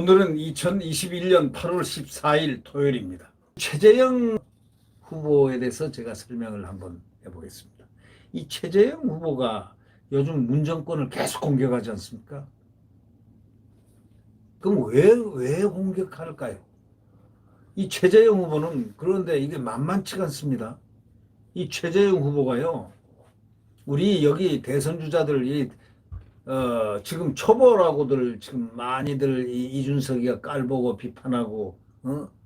오늘은 2021년 8월 14일 토요일입니다. 최재형 후보에 대해서 제가 설명을 한번 해보겠습니다. 이 최재형 후보가 요즘 문정권을 계속 공격하지 않습니까? 그럼 왜 공격할까요? 이 최재형 후보는 그런데 이게 만만치가 않습니다. 이 최재형 후보가요, 우리 여기 대선 주자들, 지금 초보라고들 지금 많이들 이준석이가 깔보고 비판하고,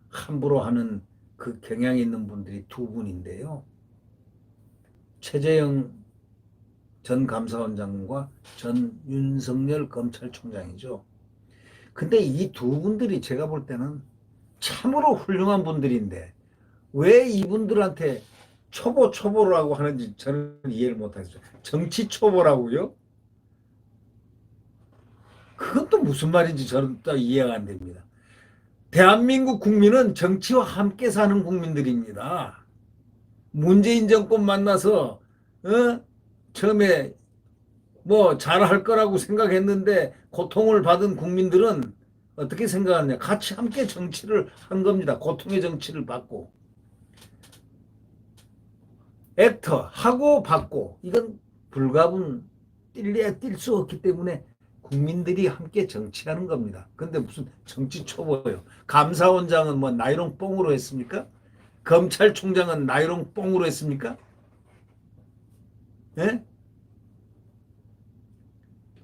함부로 하는 그 경향이 있는 분들이 두 분인데요. 최재형 전 감사원장과 전 윤석열 검찰총장이죠. 근데 이 두 분들이 제가 볼 때는 참으로 훌륭한 분들인데 왜 이분들한테 초보라고 하는지 저는 이해를 못하겠어요. 정치 초보라고요? 그건 또 무슨 말인지 저는 또 이해가 안 됩니다. 대한민국 국민은 정치와 함께 사는 국민들입니다. 문재인 정권 만나서 처음에 뭐 잘할 거라고 생각했는데 고통을 받은 국민들은 어떻게 생각하느냐. 같이 함께 정치를 한 겁니다. 고통의 정치를 받고. 액터 하고 받고 이건 불가분 뛸래야 뛸 수 없기 때문에 국민들이 함께 정치하는 겁니다. 근데 무슨 정치 초보예요. 감사원장은 뭐 나이롱 뽕으로 했습니까? 검찰총장은 나이롱 뽕으로 했습니까? 예?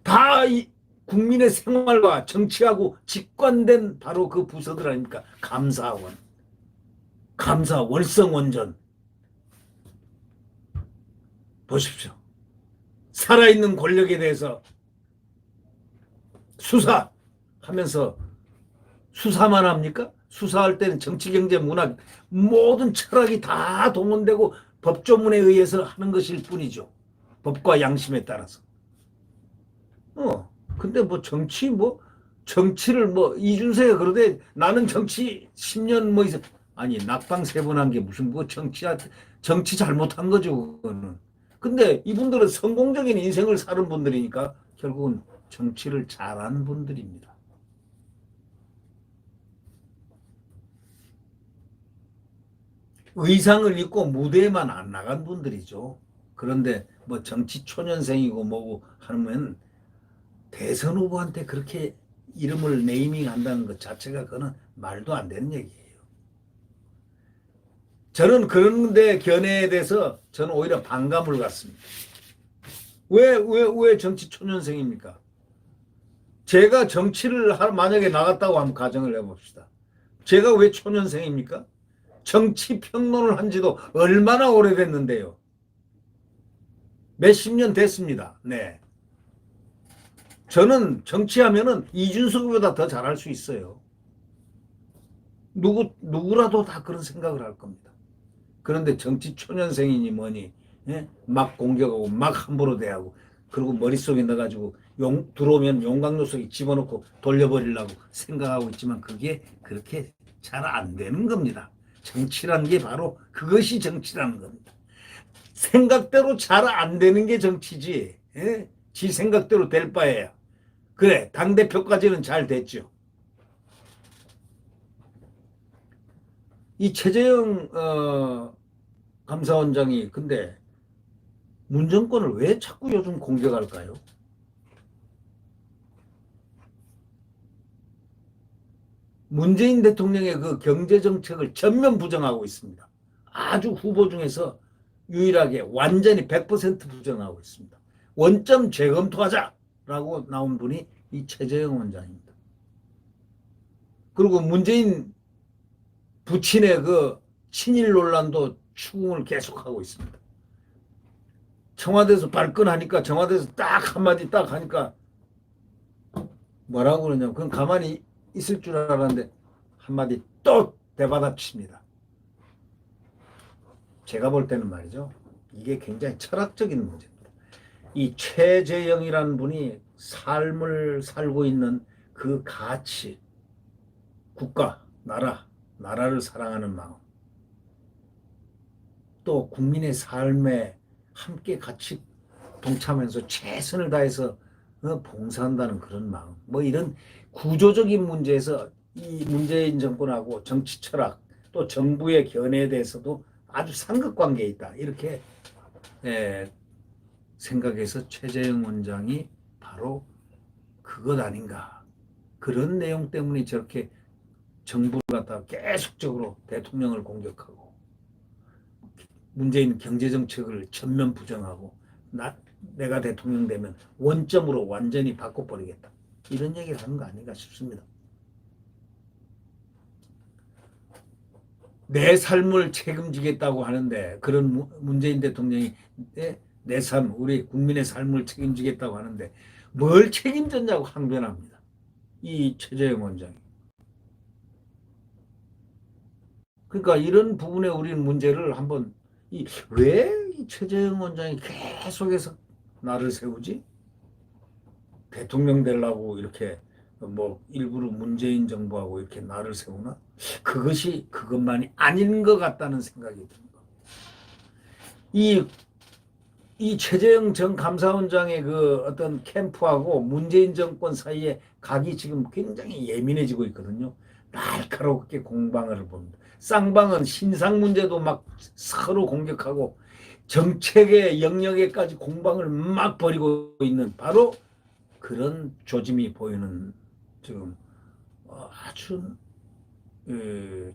다 국민의 생활과 정치하고 직관된 바로 그 부서들 아닙니까? 감사원, 감사 월성원전. 보십시오. 살아있는 권력에 대해서 수사하면서 수사만 합니까? 수사할 때는 정치, 경제, 문화 모든 철학이 다 동원되고 법조문에 의해서 하는 것일 뿐이죠. 법과 양심에 따라서. 근데 뭐 정치를 뭐 이준석이 그러되 나는 정치 10년 뭐 있어. 아니 낙방 3번 한 게 무슨 뭐 정치 잘못한 거죠 그거는. 근데 이분들은 성공적인 인생을 사는 분들이니까 결국은 정치를 잘하는 분들입니다. 의상을 입고 무대에만 안 나간 분들이죠. 그런데 뭐 정치 초년생이고 뭐고 하면 대선 후보한테 그렇게 이름을 네이밍한다는 것 자체가 그거는 말도 안 되는 얘기예요. 저는 그런 데 견해에 대해서 저는 오히려 반감을 갖습니다. 왜 정치 초년생입니까? 제가 정치를 만약에 나갔다고 한번 가정을 해봅시다. 제가 왜 초년생입니까? 정치 평론을 한 지도 얼마나 오래됐는데요. 몇십 년 됐습니다. 네. 저는 정치하면은 이준석보다 더 잘할 수 있어요. 누구라도 다 그런 생각을 할 겁니다. 그런데 정치 초년생이니 뭐니, 예? 막 공격하고 막 함부로 대하고 그리고 머릿속에 넣어가지고 들어오면 용광로 속에 집어넣고 돌려버리려고 생각하고 있지만 그게 그렇게 잘 안 되는 겁니다. 정치라는 게 바로 그것이 정치라는 겁니다. 생각대로 잘 안 되는 게 정치지. 예? 지 생각대로 될 바에야. 그래, 당대표까지는 잘 됐죠. 이 최재형 감사원장이 근데 문정권을 왜 자꾸 요즘 공격할까요? 문재인 대통령의 그 경제정책을 전면 부정하고 있습니다. 아주 후보 중에서 유일하게 완전히 100% 부정하고 있습니다. 원점 재검토하자라고 나온 분이 이 최재형 원장입니다. 그리고 문재인 부친의 그 친일 논란도 추궁을 계속하고 있습니다. 청와대에서 발끈하니까 청와대에서 딱 한마디 딱 하니까 뭐라고 그러냐면 그건 가만히 있을 줄 알았는데 한마디 또 대받아칩니다. 제가 볼 때는 말이죠. 이게 굉장히 철학적인 문제입니다. 이 최재형이라는 분이 삶을 살고 있는 그 가치, 국가, 나라를 사랑하는 마음, 또 국민의 삶에 함께 같이 동참해서 최선을 다해서 봉사한다는 그런 마음, 뭐 이런 구조적인 문제에서 이 문재인 정권하고 정치 철학 또 정부의 견해에 대해서도 아주 삼각관계에 있다 이렇게 예, 생각해서 최재형 원장이 바로 그것 아닌가, 그런 내용 때문에 저렇게 정부를 갖다가 계속적으로 대통령을 공격하고 문재인 경제정책을 전면 부정하고 내가 대통령 되면 원점으로 완전히 바꿔버리겠다 이런 얘기를 하는 거 아닌가 싶습니다. 내 삶을 책임지겠다고 하는데, 그런 문재인 대통령이 내 삶, 우리 국민의 삶을 책임지겠다고 하는데 뭘 책임졌냐고 항변합니다. 이 최재형 원장이. 그러니까 이런 부분에 우리는 문제를 한번, 왜 이 최재형 원장이 계속해서 나를 세우지? 대통령 되려고 이렇게 뭐 일부러 문재인 정부하고 이렇게 나를 세우나? 그것이 그것만이 아닌 것 같다는 생각이 듭니다. 이 최재형 전 감사원장의 그 어떤 캠프하고 문재인 정권 사이에 각이 지금 굉장히 예민해지고 있거든요. 날카롭게 공방을 봅니다. 쌍방은 신상 문제도 막 서로 공격하고 정책의 영역에까지 공방을 막 벌이고 있는 바로 그런 조짐이 보이는 지금 아주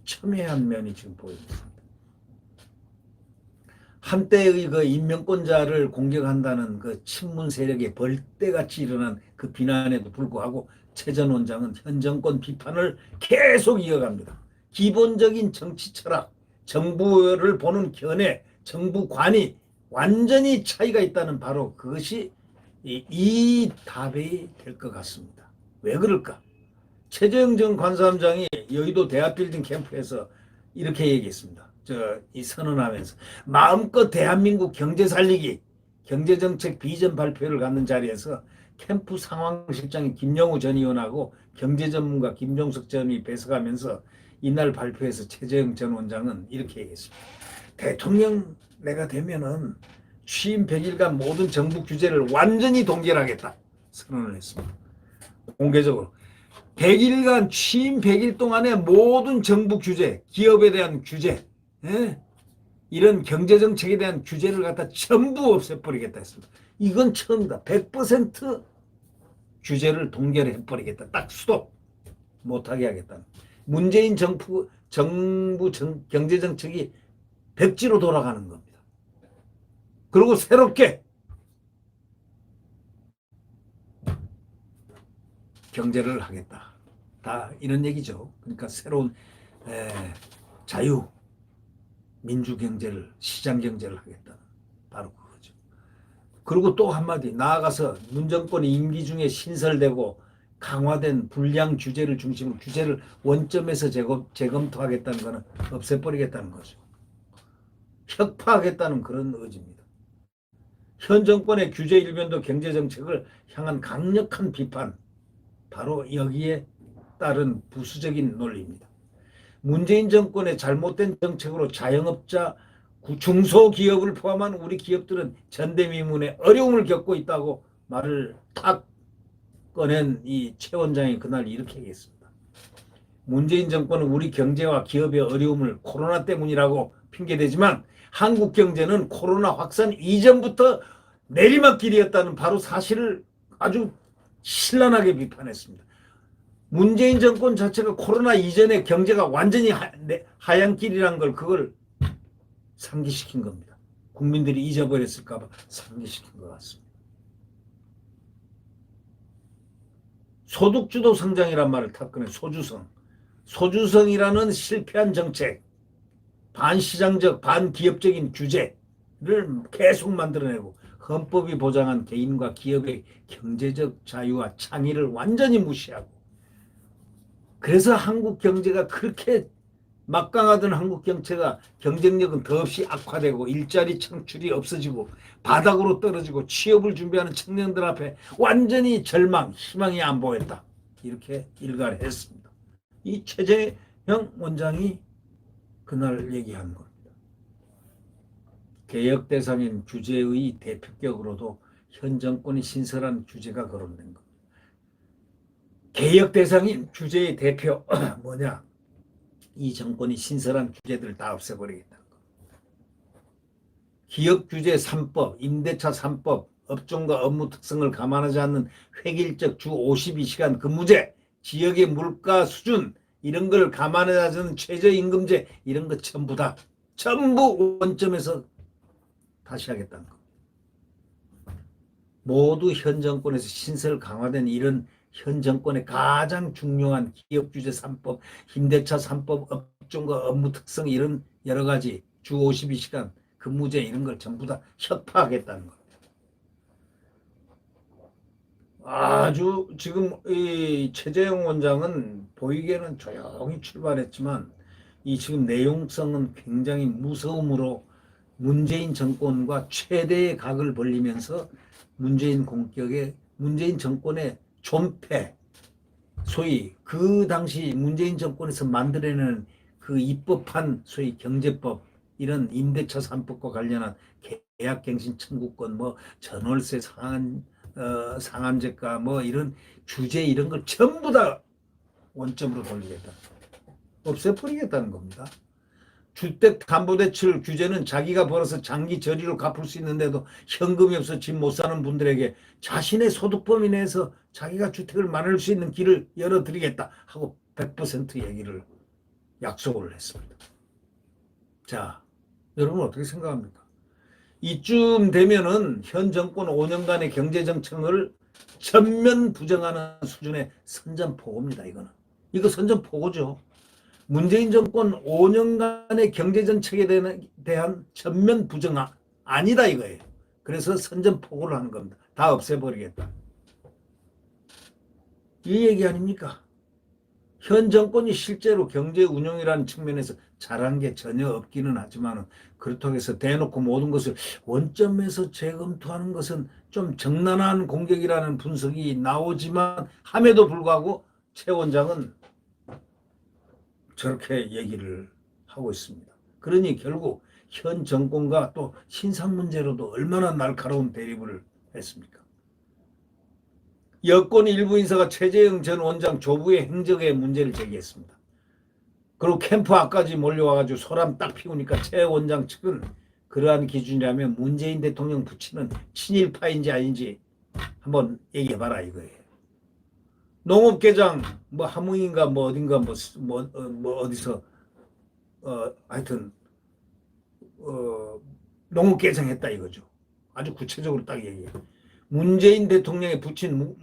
첨예한 면이 지금 보입니다. 한때의 그 인명권자를 공격한다는 그 친문 세력의 벌떼같이 일어난 그 비난에도 불구하고 최 전 원장은 현 정권 비판을 계속 이어갑니다. 기본적인 정치 철학, 정부를 보는 견해, 정부관이 완전히 차이가 있다는 바로 그것이 이 답이 될 것 같습니다. 왜 그럴까? 최재형 전 관사함장이 여의도 대합빌딩 캠프에서 이렇게 얘기했습니다. 이 선언하면서 마음껏 대한민국 경제 살리기, 경제정책 비전 발표를 갖는 자리에서 캠프 상황실장인 김영우 전 의원하고 경제전문가 김종석 전 의원이 배석하면서 이날 발표에서 최재형 전 원장은 이렇게 얘기했습니다. 대통령 내가 되면은 취임 100일간 모든 정부 규제를 완전히 동결하겠다 선언을 했습니다. 공개적으로. 100일간 취임 100일 동안에 모든 정부 규제, 기업에 대한 규제, 이런 경제정책에 대한 규제를 갖다 전부 없애버리겠다 했습니다. 이건 처음이다. 100% 규제를 동결해버리겠다. 딱 수도 못하게 하겠다. 문재인 정부 경제정책이 백지로 돌아가는 겁니다. 그리고 새롭게 경제를 하겠다. 다 이런 얘기죠. 그러니까 새로운 자유, 민주경제를, 시장경제를 하겠다. 바로 그거죠. 그리고 또 한마디 나아가서 문정권이 임기 중에 신설되고 강화된 불량 규제를 중심으로 규제를 원점에서 재검토하겠다는 것은 없애버리겠다는 거죠. 혁파하겠다는 그런 의지입니다. 현 정권의 규제 일변도 경제정책을 향한 강력한 비판, 바로 여기에 따른 부수적인 논리입니다. 문재인 정권의 잘못된 정책으로 자영업자, 중소기업을 포함한 우리 기업들은 전대미문에 어려움을 겪고 있다고 말을 탁 꺼낸 이 최 원장이 그날 이렇게 얘기했습니다. 문재인 정권은 우리 경제와 기업의 어려움을 코로나 때문이라고 핑계대지만 한국 경제는 코로나 확산 이전부터 내리막길이었다는 바로 사실을 아주 신랄하게 비판했습니다. 문재인 정권 자체가 코로나 이전에 경제가 완전히 하향길이란 걸 그걸 상기시킨 겁니다. 국민들이 잊어버렸을까 봐 상기시킨 것 같습니다. 소득주도 성장이란 말을 탁 꺼내 소주성. 소주성이라는 실패한 정책, 반시장적, 반기업적인 규제를 계속 만들어내고 헌법이 보장한 개인과 기업의 경제적 자유와 창의를 완전히 무시하고, 그래서 한국 경제가 그렇게 막강하던 한국 경제가 경쟁력은 더없이 악화되고 일자리 창출이 없어지고 바닥으로 떨어지고 취업을 준비하는 청년들 앞에 완전히 절망, 희망이 안 보였다. 이렇게 일갈을 했습니다. 이 최재형 원장이 그날 얘기한 겁니다. 개혁 대상인 규제의 대표격으로도 현 정권이 신설한 규제가 거론된 겁니다. 개혁 대상인 규제의 대표 뭐냐? 이 정권이 신설한 규제들을 다 없애버리겠다는 거. 기업 규제 3법, 임대차 3법, 업종과 업무 특성을 감안하지 않는 획일적 주 52시간 근무제, 지역의 물가 수준 이런 걸 감안하지 않는 최저임금제 이런 것 전부 원점에서 다시 하겠다는 거. 모두 현 정권에서 신설 강화된 이런 현 정권의 가장 중요한 기업 규제 3법, 임대차 3법, 업종과 업무 특성 이런 여러 가지 주 52시간 근무제 이런 걸 전부 다 혁파하겠다는 겁니다. 아주 지금 이 최재형 원장은 보이기에는 조용히 출발했지만 이 지금 내용성은 굉장히 무서움으로 문재인 정권과 최대의 각을 벌리면서 문재인 공격에 문재인 정권의 존폐, 소위 그 당시 문재인 정권에서 만들어내는 그 입법한 소위 경제법 이런 임대차 3법과 관련한 계약갱신 청구권 뭐 전월세 상한제가 뭐 이런 규제 이런 걸 전부 다 원점으로 돌리겠다. 없애버리겠다는 겁니다. 주택담보대출 규제는 자기가 벌어서 장기 저리로 갚을 수 있는데도 현금이 없어 집 못 사는 분들에게 자신의 소득 범위 내에서 자기가 주택을 만들 수 있는 길을 열어드리겠다 하고 100% 얘기를 약속을 했습니다. 자, 여러분 어떻게 생각합니까? 이쯤 되면은 현 정권 5년간의 경제정책을 전면 부정하는 수준의 선전포고입니다. 이거 선전포고죠. 문재인 정권 5년간의 경제정책에 대한 전면 부정 아니다 이거예요. 그래서 선전포고를 하는 겁니다. 다 없애버리겠다. 이 얘기 아닙니까? 현 정권이 실제로 경제 운영이라는 측면에서 잘한 게 전혀 없기는 하지만 그렇다고 해서 대놓고 모든 것을 원점에서 재검토하는 것은 좀 정난한 공격이라는 분석이 나오지만 함에도 불구하고 최 원장은 저렇게 얘기를 하고 있습니다. 그러니 결국 현 정권과 또 신상 문제로도 얼마나 날카로운 대립을 했습니까? 여권 일부 인사가 최재형 전 원장 조부의 행적에 문제를 제기했습니다. 그리고 캠프 앞까지 몰려와가지고 소람 딱 피우니까 최 원장 측은 그러한 기준이라면 문재인 대통령 부친은 친일파인지 아닌지 한번 얘기해봐라 이거예요. 농업개장 뭐 함흥인가 뭐 어딘가 뭐 어디서 하여튼 농업개장했다 이거죠. 아주 구체적으로 딱 얘기해요. 문재인 대통령의 부친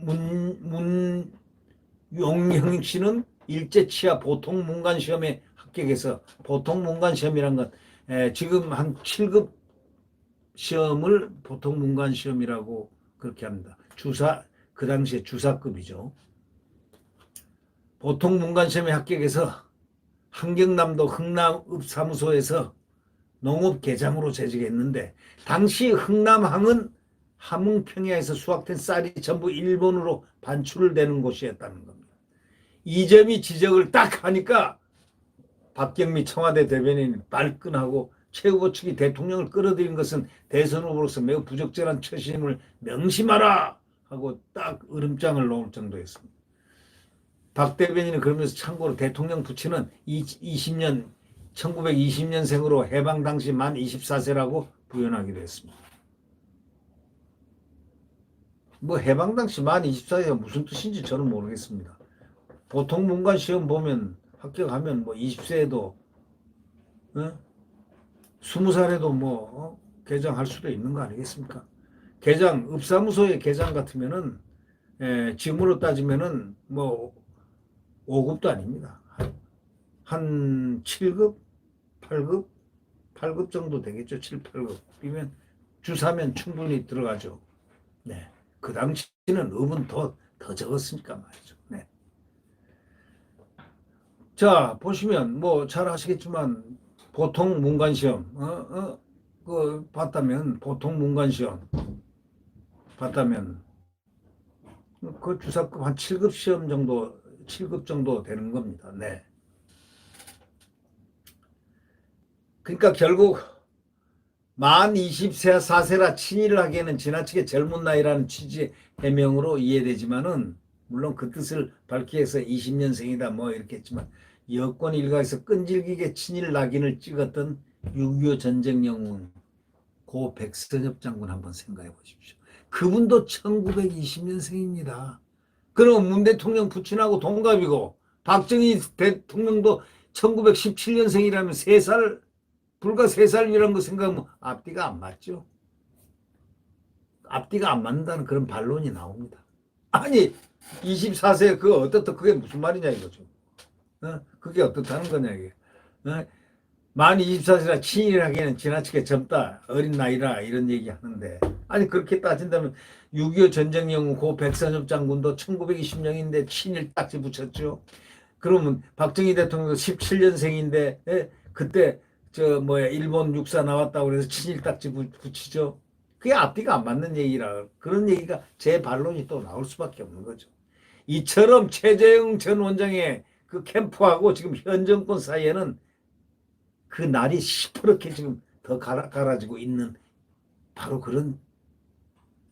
문용형 씨는 일제 치하 보통 문관 시험에 합격해서 보통 문관 시험이란 건 지금 한 7급 시험을 보통 문관 시험이라고 그렇게 합니다. 그 당시에 주사급이죠. 보통 문관 시험에 합격해서 한경남도 흥남읍사무소에서 농업개장으로 재직했는데 당시 흥남항은 함흥평야에서 수확된 쌀이 전부 일본으로 반출되는 곳이었다는 겁니다. 이 점이 지적을 딱 하니까 박경미 청와대 대변인이 발끈하고 최 후보 측이 대통령을 끌어들인 것은 대선 후보로서 매우 부적절한 처신임을 명심하라 하고 딱 으름장을 놓을 정도였습니다. 박 대변인은 그러면서 참고로 대통령 부친은 1920년생으로 해방 당시 만 24세라고 부연하기도 했습니다. 뭐 해방 당시 만 24세가 무슨 뜻인지 저는 모르겠습니다. 보통 문관 시험 보면 합격하면 뭐 20세에도 20살에도 뭐 개장할 수도 있는 거 아니겠습니까? 개장 읍사무소의 개장 같으면은 지금으로 따지면은 뭐 5급도 아닙니다. 한 7급, 8급 정도 되겠죠. 7, 8급이면 주사면 충분히 들어가죠. 네. 그 당시는 읍은 더 적었으니까 말이죠. 네. 자, 보시면 뭐 잘 아시겠지만 보통 문관시험 그 봤다면 보통 문관시험 봤다면 그 주사급 한 7급 시험 정도 7급 정도 되는 겁니다. 네. 그러니까 결국 만 20세 4세라 친일을 하기에는 지나치게 젊은 나이라는 취지의 해명으로 이해되지만은 물론 그 뜻을 밝기 위해서 20년생이다 뭐 이렇게 했지만 여권 일각에서 끈질기게 친일 낙인을 찍었던 6.25 전쟁 영웅 고 백선엽 장군 한번 생각해 보십시오. 그분도 1920년생입니다. 그럼 문 대통령 부친하고 동갑이고 박정희 대통령도 1917년생이라면 3살 불과 3살이라는 거 생각하면 앞뒤가 안 맞죠. 앞뒤가 안 맞는다는 그런 반론이 나옵니다. 아니 24세 그 어떻다 그게 무슨 말이냐 이거죠. 그게 어떻다는 거냐 이게. 만 24세라 친일하기에는 지나치게 젊다 어린 나이라 이런 얘기 하는데 아니 그렇게 따진다면 6.25 전쟁 영웅 고 백선엽 장군도 1920년인데 친일 딱지 붙였죠. 그러면 박정희 대통령도 17년생인데 그때 저 뭐야 일본 육사 나왔다고 그래서 친일 딱지 붙이죠. 그게 앞뒤가 안 맞는 얘기라 그런 얘기가 제 반론이 또 나올 수밖에 없는 거죠. 이처럼 최재형 전 원장의 그 캠프하고 지금 현 정권 사이에는 그 날이 시퍼렇게 지금 더 갈아지고 있는 바로 그런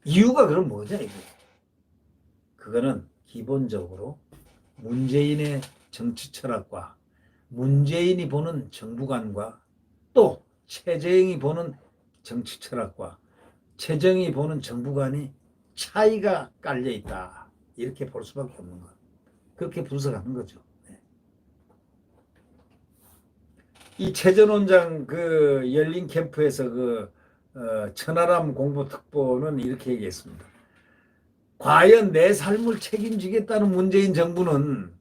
이유가 그럼 뭐냐 이거. 그거는 기본적으로 문재인의 정치 철학과 문재인이 보는 정부관과 또 최재형이 보는 정치 철학과 최재형이 보는 정부관이 차이가 깔려 있다. 이렇게 볼 수밖에 없는 것. 그렇게 분석하는 거죠. 이 최전 원장 그 열린 캠프에서 천하람 공보특보는 이렇게 얘기했습니다. 과연 내 삶을 책임지겠다는 문재인 정부는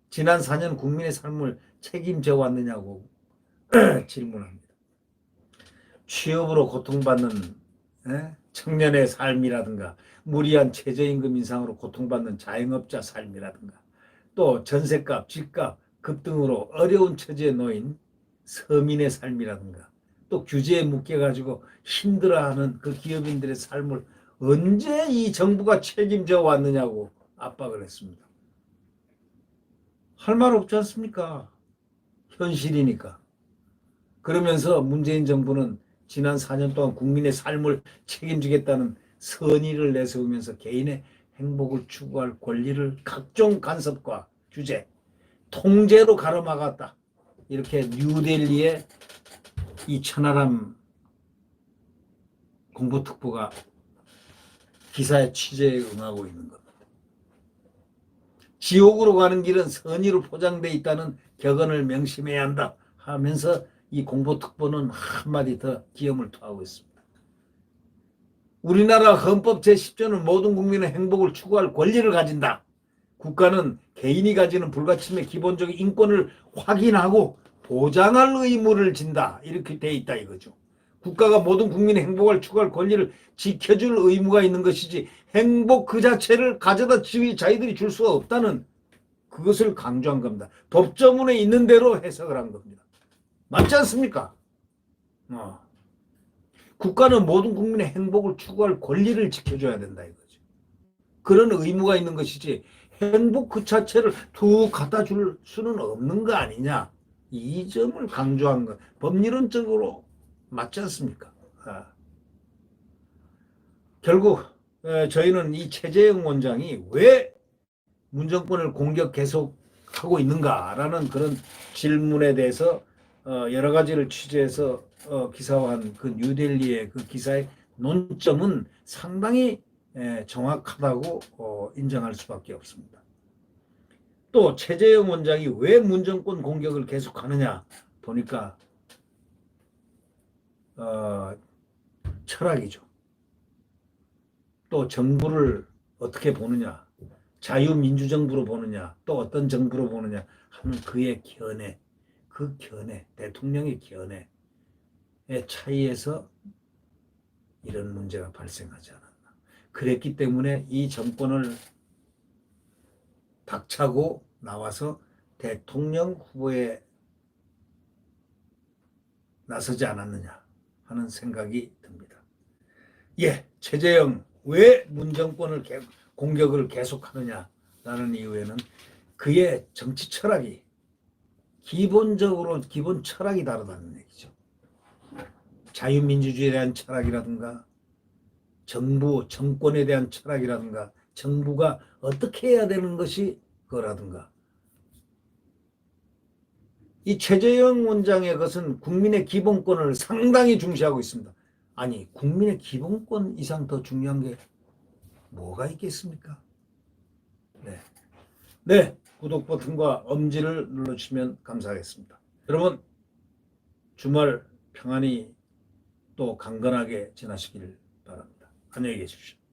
지난 4년 국민의 삶을 책임져 왔느냐고 질문합니다. 취업으로 고통받는 청년의 삶이라든가 무리한 최저임금 인상으로 고통받는 자영업자 삶이라든가 또 전셋값, 집값 급등으로 어려운 처지에 놓인 서민의 삶이라든가 또 규제에 묶여가지고 힘들어하는 그 기업인들의 삶을 언제 이 정부가 책임져 왔느냐고 압박을 했습니다. 할 말 없지 않습니까? 현실이니까. 그러면서 문재인 정부는 지난 4년 동안 국민의 삶을 책임지겠다는 선의를 내세우면서 개인의 행복을 추구할 권리를 각종 간섭과 규제, 통제로 가로막았다. 이렇게 뉴델리의 이 천하람 공보특보가 기사의 취재에 응하고 있는 겁니다. 지옥으로 가는 길은 선의로 포장되어 있다는 격언을 명심해야 한다 하면서 이 공보특보는 한마디 더 기염을 토하고 있습니다. 우리나라 헌법 제10조는 모든 국민의 행복을 추구할 권리를 가진다. 국가는 개인이 가지는 불가침의 기본적인 인권을 확인하고 보장할 의무를 진다. 이렇게 돼 있다 이거죠. 국가가 모든 국민의 행복을 추구할 권리를 지켜줄 의무가 있는 것이지 행복 그 자체를 가져다 자기들이 줄 수가 없다는 그것을 강조한 겁니다. 법조문에 있는 대로 해석을 한 겁니다. 맞지 않습니까? 국가는 모든 국민의 행복을 추구할 권리를 지켜줘야 된다 이거죠. 그런 의무가 있는 것이지 행복 그 자체를 툭 갖다 줄 수는 없는 거 아니냐. 이 점을 강조한 것. 법리론적으로 맞지 않습니까? 결국 저희는 이 최재형 원장이 왜 문정권을 공격 계속하고 있는가라는 그런 질문에 대해서 여러 가지를 취재해서 기사화한 그 뉴델리의 그 기사의 논점은 상당히 정확하다고 인정할 수밖에 없습니다. 또 최재형 원장이 왜 문정권 공격을 계속하느냐 보니까 철학이죠. 또 정부를 어떻게 보느냐, 자유민주정부로 보느냐, 또 어떤 정부로 보느냐 하는 그의 견해, 그 견해, 대통령의 견해의 차이에서 이런 문제가 발생하지 않았나. 그랬기 때문에 이 정권을 박차고 나와서 대통령 후보에 나서지 않았느냐 하는 생각이 듭니다. 최재형 왜 문정권을 공격을 계속하느냐라는 이유에는 그의 정치 철학이 기본 철학이 다르다는 얘기죠. 자유민주주의에 대한 철학이라든가 정권에 대한 철학이라든가 정부가 어떻게 해야 되는 것이 그거라든가 이 최재형 원장의 것은 국민의 기본권을 상당히 중시하고 있습니다. 아니 국민의 기본권 이상 더 중요한 게 뭐가 있겠습니까? 네, 네 구독 버튼과 엄지를 눌러주시면 감사하겠습니다. 여러분 주말 평안히 또 강건하게 지나시길 바랍니다. 안녕히 계십시오.